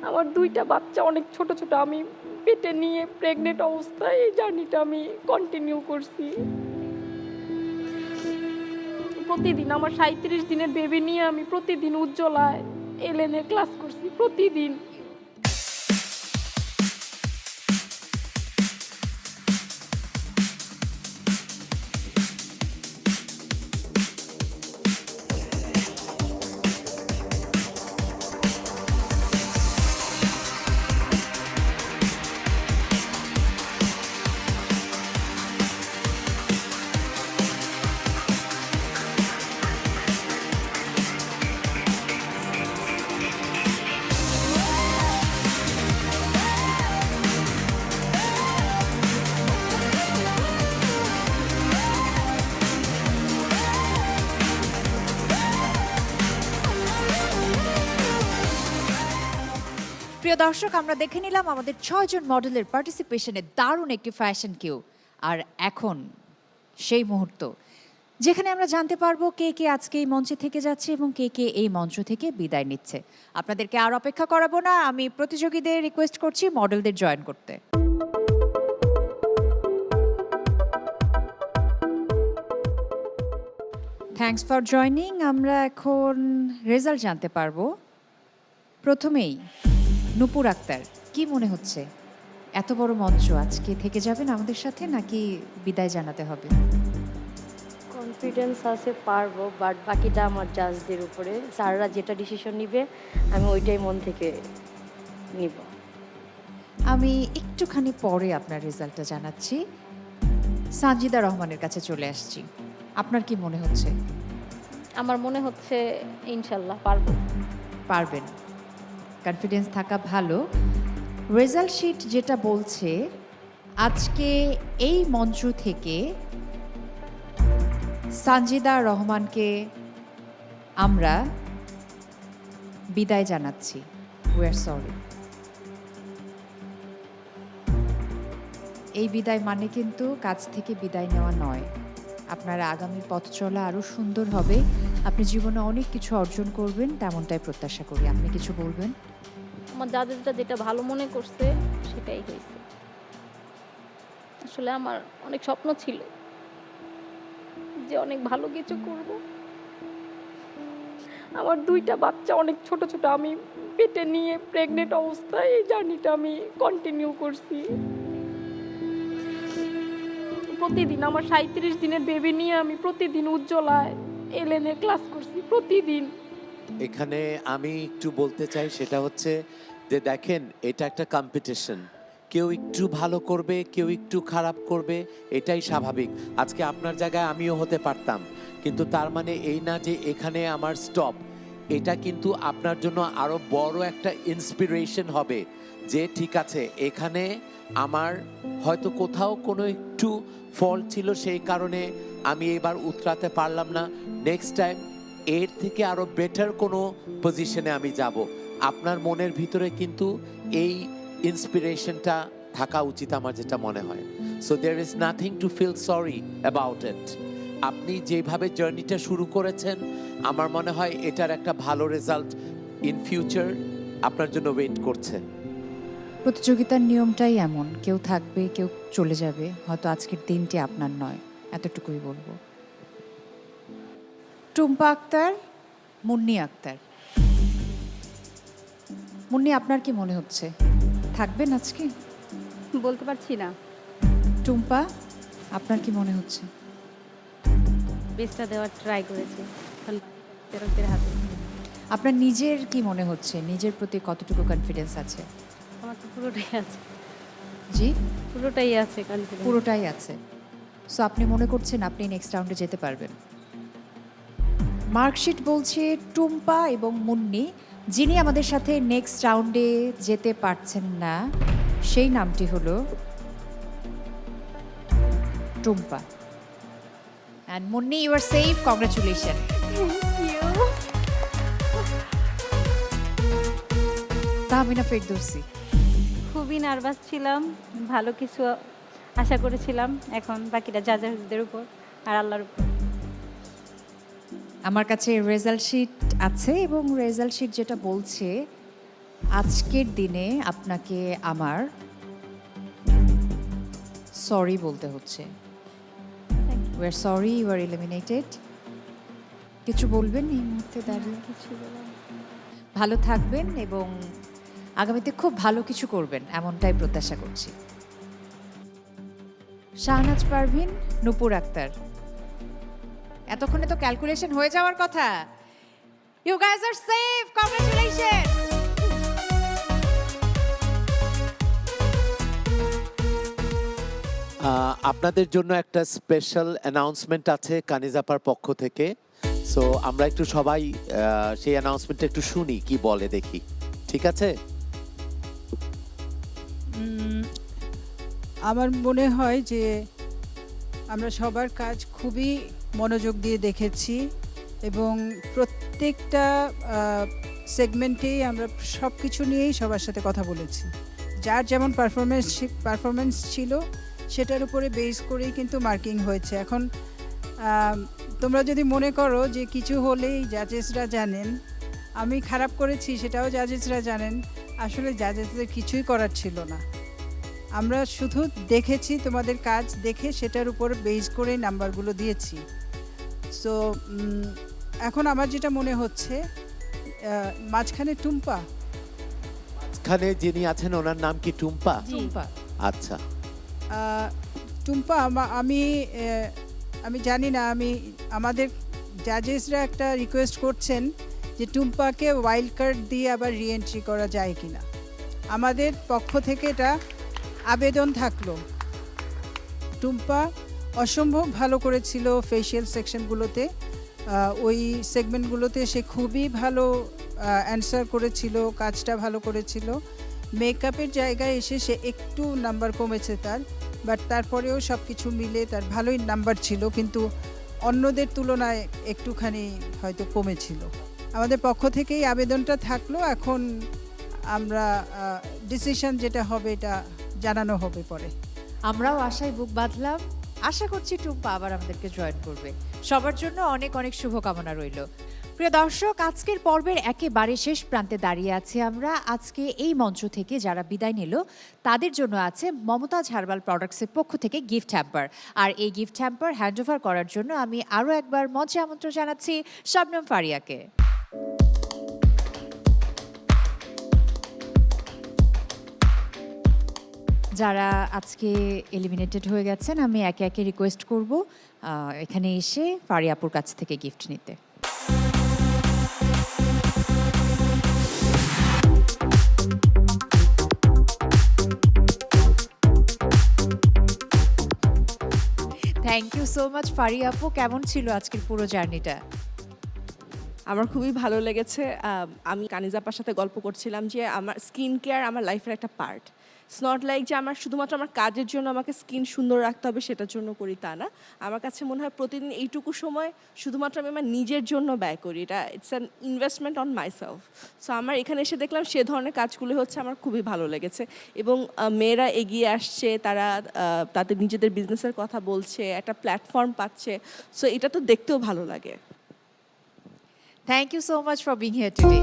আমার ২টা বাচ্চা অনেক ছোট, ছোট। আমি পেটে নিয়ে প্রেগনেন্ট অবস্থায় এই জার্নিটা আমি কন্টিনিউ করছি। প্রতিদিন আমার ৩৭ দিনের বেবি নিয়ে আমি প্রতিদিন উজ্জ্বলায় এলএন-এর ক্লাস করছি, প্রতিদিন। প্রিয় দর্শক, আমরা দেখে নিলাম আমাদের ৬ জন মডেলের পার্টিসিপেশনে দারুণ একটি ফ্যাশন কিউ। আর এখন সেই মুহূর্ত যেখানে আমরা জানতে পারবো কে কে আজকে এই মঞ্চে থেকে যাচ্ছে এবং কে কে এই মঞ্চ থেকে বিদায় নিচ্ছে। আপনাদেরকে আর অপেক্ষা করাবো না, আমি প্রতিযোগীদের রিকোয়েস্ট করছি মডেলদের জয়েন করতে। Thanks for joining. আমরা এখন রেজাল্ট জানতে পারবো। প্রথমেই নূপুর আক্তার, কি মনে হচ্ছে? এত বড় মঞ্চ, আজকে থেকে যাবেন আমাদের সাথে নাকি বিদায় জানাতে হবে? কনফিডেন্স আছে, পারবো, বাট বাকিটা আমার জাজদের উপরে। স্যাররা যেটা ডিসিশন নিবে আমি ওইটাই মন থেকে নিব। আমি একটুখানি পরে আপনার রেজাল্টটা জানাচ্ছি। সানজিদা রহমানের কাছে চলে আসছি। আপনার কি মনে হচ্ছে? আমার মনে হচ্ছে ইনশাল্লাহ পারবো। পারবেন, কনফিডেন্স থাকা ভালো। রেজাল্ট শিট যেটা বলছে, আজকে এই মঞ্চ থেকে সানজিদা রহমানকে আমরা বিদায় জানাচ্ছি। We are sorry. এই বিদায় মানে কিন্তু কাজ থেকে বিদায় নেওয়া নয়। আপনার আগামী পথ চলা আরও সুন্দর হবে, আপনি জীবনে অনেক কিছু অর্জন করবেন, তেমনটাই প্রত্যাশা করি। আপনি কিছু বলবেন? আমার জাজেসটা যেটা ভালো মনে করছে সেটাই হয়েছে। আসলে আমার অনেক স্বপ্ন ছিল যে অনেক ভালো কিছু করব। আমার ২টা বাচ্চা অনেক ছোট, ছোট। আমি পেটে নিয়ে প্রেগনেন্ট অবস্থায় এই জার্নিটা আমি কন্টিনিউ করছি। প্রতিদিন আমার ৩৭ দিনের বেবি নিয়ে আমি প্রতিদিন উজ্জ্বলায় এলএন-এর ক্লাস করছি, প্রতিদিন। এখানে আমি একটু বলতে চাই, সেটা হচ্ছে যে দেখেন, এটা একটা কম্পিটিশন। কেউ একটু ভালো করবে, কেউ একটু খারাপ করবে, এটাই স্বাভাবিক। আজকে আপনার জায়গায় আমিও হতে পারতাম, কিন্তু তার মানে এই না যে এখানে আমার স্টপ। এটা কিন্তু আপনার জন্য আরো বড় একটা ইন্সপিরেশন হবে যে ঠিক আছে, এখানে আমার হয়তো কোথাও কোনো একটু ফল্ট ছিল, সেই কারণে আমি এবার উতরাতে পারলাম না। নেক্সট টাইম এর থেকে আরো বেটার কোনো পজিশনে আমি যাব। আপনার মনের ভিতরে কিন্তু এই ইন্সপিরেশনটা থাকা উচিত, আমার যেটা মনে হয়। So there is nothing to feel sorry about it. আপনি যেভাবে জার্নিটা শুরু করেছেন, আমার মনে হয় এটার একটা ভালো রেজাল্ট ইন ফিউচার আপনার জন্য ওয়েট করছে। প্রতিযোগিতার নিয়মটাই এমন, কেউ থাকবে, কেউ চলে যাবে। হয়তো আজকের দিনটি আপনার নয়, এতটুকুই বলবো। টুম্পা আক্তার, মুন্নি আক্তার। মুন্নি, আপনার কি মনে হচ্ছে? থাকবেন আজকে? বলতে পারছি না। টুম্পা, আপনার কি মনে হচ্ছে? বেস্টটা দেওয়ার ট্রাই করেছি, এখন প্রেরকদের হাতে। আপনার নিজের কি মনে হচ্ছে? নিজের প্রতি কতটুকু কনফিডেন্স আছে? আমার তো পুরোটাই আছে, জি, পুরোটাই আছে কনফিডেন্স। পুরোটাই আছে। সো আপনি মনে করছেন আপনি নেক্সট রাউন্ডে যেতে পারবেন? মার্কশিট বলছে টুম্পা এবং মুন্নি, যিনি আমাদের সাথে নেক্সট রাউন্ডে যেতে পারছেন না সেই নামটি হলো Tumpa. And Munni, you are safe, congratulation. Tahmina Ferdousi, খুবই নার্ভাস ছিলাম, ভালো কিছু আশা করেছিলাম, এখন বাকিটা জাজেসদের উপর আর আল্লাহর উপর। আমার কাছে রেজাল্ট শিট আছে এবং রেজাল্ট শিট যেটা বলছে, আজকের দিনে আপনাকে আমার সরি বলতে হচ্ছে। We are sorry, you are eliminated. কিছু বলবেন এই মুহূর্তে দাঁড়িয়ে? কিছু বলার ভালো থাকবেন এবং আগামীতে খুব ভালো কিছু করবেন এমনটাই প্রত্যাশা করছি। শাহনাজ পারভিন, নূপুর আক্তার, এতক্ষণে তো ক্যালকুলেশন হয়ে যাওয়ার কথা। You guys are safe, congratulation. আপনাদের জন্য একটা স্পেশাল অ্যানাউন্সমেন্ট আছে কানিজাপার পক্ষ থেকে। সো আমরা একটু সবাই সেই অ্যানাউন্সমেন্টটা একটু শুনি, কি বলে দেখি। ঠিক আছে? আমার মনে হয় যে আমরা সবার কাজ খুবই মনোযোগ দিয়ে দেখেছি এবং প্রত্যেকটা সেগমেন্টেই আমরা সব কিছু নিয়েই সবার সাথে কথা বলেছি। যার যেমন পারফরমেন্স ছিল সেটার উপরে বেস করেই কিন্তু মার্কিং হয়েছে। এখন তোমরা যদি মনে করো যে কিছু হলেই জাজেসরা জানেন, আমি খারাপ করেছি সেটাও জাজেসরা জানেন, আসলে জাজেসদের কিছুই করার ছিল না। আমরা শুধু দেখেছি, তোমাদের কাজ দেখে সেটার উপর বেস করে নাম্বারগুলো দিয়েছি। সো এখন আমার যেটা মনে হচ্ছে, মাঝখানে টুম্পা, এখানে যিনি আছেন ওনার নাম কি টুম্পা? টুম্পা, আচ্ছা। টুম্পা আমি জানি না, আমাদের জাজেসরা একটা রিকোয়েস্ট করছেন যে টুম্পাকে ওয়াইল্ড কার্ড দিয়ে আবার রিএন্ট্রি করা যায় কিনা। আমাদের পক্ষ থেকে এটা আবেদন থাকলো। টুম্পা অসম্ভব ভালো করেছিল ফেশিয়াল সেকশনগুলোতে, ওই সেগমেন্টগুলোতে সে খুবই ভালো অ্যান্সার করেছিল, কাজটা ভালো করেছিল। মেকআপের জায়গায় এসে সে একটু নাম্বার কমেছে তার, বাট তারপরেও সব কিছু মিলে তার ভালোই নাম্বার ছিল, কিন্তু অন্যদের তুলনায় একটুখানি হয়তো কমেছিল। আমাদের পক্ষ থেকেই আবেদনটা থাকলো। এখন আমরা ডিসিশন যেটা হবে এটা জানানো হবে পরে। আমরাও আশায় বুক বাঁধলাম। আশা করছি টুম্পা আবার আমাদেরকে জয়েন করবে। সবার জন্য অনেক অনেক শুভকামনা রইল। প্রিয় দর্শক, আজকের পর্বের একেবারে শেষ প্রান্তে দাঁড়িয়ে আছি আমরা। আজকে এই মঞ্চ থেকে যারা বিদায় নিল তাদের জন্য আছে মমতাজ হার্বাল প্রোডাক্টসের পক্ষ থেকে গিফট হ্যাম্পার। আর এই গিফট হ্যাম্পার হ্যান্ডওভার করার জন্য আমি আরও একবার মঞ্চে আমন্ত্রণ জানাচ্ছি শবনম ফারিয়াকে। যারা আজকে এলিমিনেটেড হয়ে গেছেন, আমি একে একে রিকোয়েস্ট করব এখানে এসে ফারিয়াপুর কাছ থেকে গিফট নিতে। Thank you so much Faria আপু। কেমন ছিল আজকের পুরো জার্নিটা? আমার খুবই ভালো লেগেছে। আমি কানিজাপার সাথে গল্প করছিলাম যে আমার স্কিন কেয়ার আমার লাইফের একটা পার্ট। ইটস নট লাইক যে আমার শুধুমাত্র আমার কাজের জন্য আমাকে স্কিন সুন্দর রাখতে হবে সেটার জন্য করি, তা না। আমার কাছে মনে হয় প্রতিদিন এইটুকু সময় শুধুমাত্র আমি আমার নিজের জন্য ব্যয় করি। এটা it's an investment on myself. So আমার এখানে এসে দেখলাম সে ধরনের কাজগুলো হচ্ছে আমার খুবই ভালো লেগেছে। এবং মেয়েরা এগিয়ে আসছে, তারা তাদের নিজেদের বিজনেসের কথা বলছে, একটা প্ল্যাটফর্ম পাচ্ছে। সো এটা তো দেখতেও ভালো লাগে। Thank you so much for being here today.